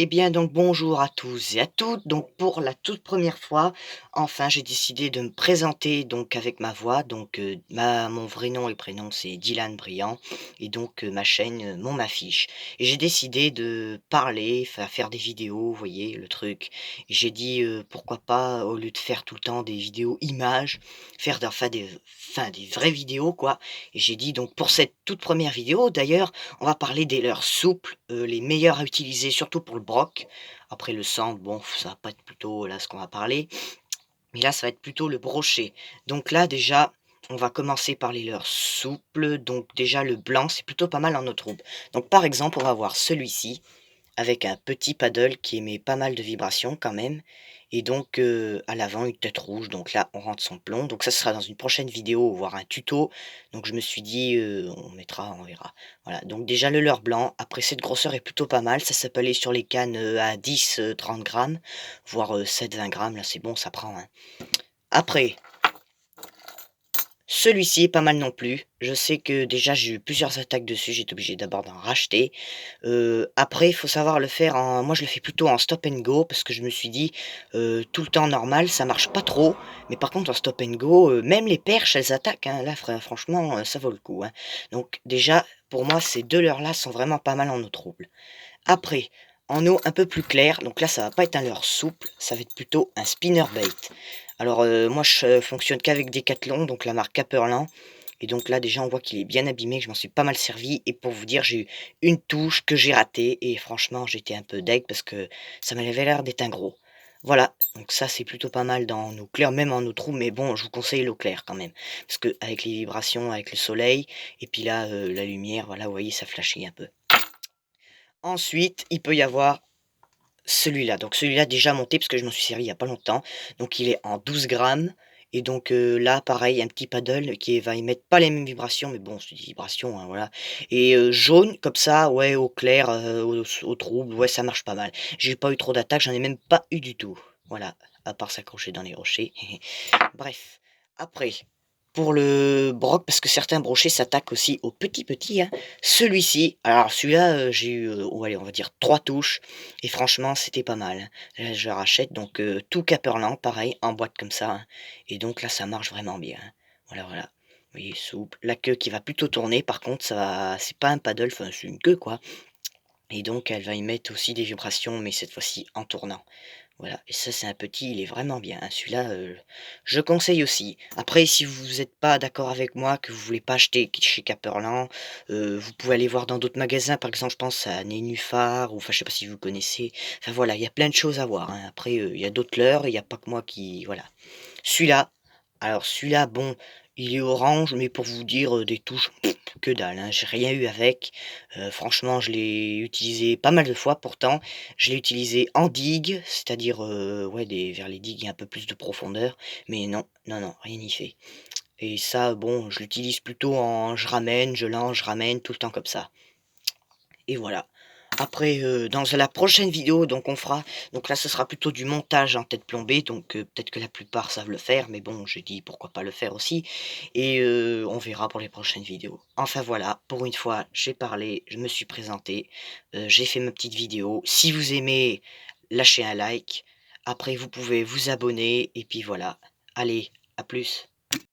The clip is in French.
Eh bien donc bonjour à tous et à toutes. Donc pour la toute première fois, enfin j'ai décidé de me présenter donc avec ma voix. Donc mon vrai nom et prénom c'est Dylan Briand et donc ma chaîne, mon affiche. Et j'ai décidé de parler, faire des vidéos, vous voyez le truc. Et j'ai dit pourquoi pas au lieu de faire tout le temps des vidéos images, faire des vraies vidéos quoi. Et j'ai dit donc pour cette toute première vidéo d'ailleurs on va parler des leurres souples, les meilleures à utiliser, surtout pour le broc. Après le centre, bon, ça va pas être plutôt là ce qu'on va parler, mais là, ça va être plutôt le brochet. Donc là, déjà, on va commencer par les leurres souples. Donc déjà, le blanc, c'est plutôt pas mal en eau trouble. Donc par exemple, on va voir celui-ci avec un petit paddle qui émet pas mal de vibrations quand même. Et donc à l'avant une tête rouge, donc là on rentre son plomb. Donc ça sera dans une prochaine vidéo, voire un tuto. Donc je me suis dit, on mettra, on verra. Voilà, donc déjà le leurre blanc, après cette grosseur est plutôt pas mal. Ça peut aller sur les cannes à 10, 30 grammes, voire 7-20 grammes. Là c'est bon, ça prend, hein. Après, celui-ci est pas mal non plus. Je sais que déjà j'ai eu plusieurs attaques dessus, j'ai été obligé d'abord d'en racheter. Après il faut savoir le faire en moi je le fais plutôt en stop and go parce que je me suis dit, tout le temps normal ça marche pas trop, mais par contre en stop and go, même les perches elles attaquent, hein. Là franchement, ça vaut le coup, hein. Donc déjà, pour moi ces 2 leurres là sont vraiment pas mal en eau trouble. Après, en eau un peu plus claire, donc là ça va pas être un leurre souple, ça va être plutôt un spinnerbait. Alors, moi je fonctionne qu'avec Decathlon, donc la marque Caperlan et donc là déjà on voit qu'il est bien abîmé, que je m'en suis pas mal servi et pour vous dire j'ai eu une touche que j'ai ratée et franchement j'étais un peu deg parce que ça m'avait l'air d'être un gros. Voilà, donc ça c'est plutôt pas mal dans eau claire, même en eau trouble, mais bon je vous conseille l'eau claire quand même. Parce que avec les vibrations, avec le soleil et puis là, la lumière, voilà vous voyez ça flashait un peu. Ensuite, il peut y avoir celui-là, donc celui-là déjà monté parce que je m'en suis servi il y a pas longtemps. Donc il est en 12 grammes et donc là pareil un petit paddle qui va émettre pas les mêmes vibrations, mais bon c'est des vibrations, hein, voilà et jaune comme ça, ouais au clair, au trouble, ouais ça marche pas mal. J'ai pas eu trop d'attaques, j'en ai même pas eu du tout. Voilà, à part s'accrocher dans les rochers. Bref, après, pour le broc, parce que certains brochets s'attaquent aussi aux petits petits, hein. Celui-ci, alors celui-là, j'ai eu, oh allez, on va dire 3 touches et franchement, c'était pas mal, hein. Là, je rachète donc tout Caperlan, pareil, en boîte comme ça, hein et donc là, ça marche vraiment bien, hein. Voilà, voilà. Vous voyez, souple. La queue qui va plutôt tourner, par contre, ça c'est pas un paddle, enfin, c'est une queue, quoi et donc elle va émettre aussi des vibrations, mais cette fois-ci en tournant. Voilà et ça, c'est un petit, il est vraiment bien, hein. Celui-là, je conseille aussi. Après, si vous êtes pas d'accord avec moi, que vous voulez pas acheter chez Caperlan, vous pouvez aller voir dans d'autres magasins. Par exemple, je pense à Nénuphar ou enfin, je sais pas si vous connaissez. Enfin, voilà, il y a plein de choses à voir, hein. Après, il y a d'autres leurres, il y a pas que moi qui voilà. Celui-là, alors celui-là, bon, il est orange, mais pour vous dire, des touches, que dalle, hein. J'ai rien eu avec. Franchement, je l'ai utilisé pas mal de fois pourtant. Je l'ai utilisé en digue, c'est-à-dire, ouais, des vers les digues, il y a un peu plus de profondeur, mais non, non, non, rien n'y fait et ça, bon, je l'utilise plutôt en je ramène, je lance, je ramène, tout le temps comme ça et voilà. Après, dans la prochaine vidéo, donc on fera donc là, ce sera plutôt du montage en tête plombée, donc peut-être que la plupart savent le faire, mais bon, j'ai dit pourquoi pas le faire aussi et on verra pour les prochaines vidéos. Enfin voilà, pour une fois, j'ai parlé, je me suis présenté, j'ai fait ma petite vidéo. Si vous aimez, lâchez un like. Après, vous pouvez vous abonner et puis voilà. Allez, à plus.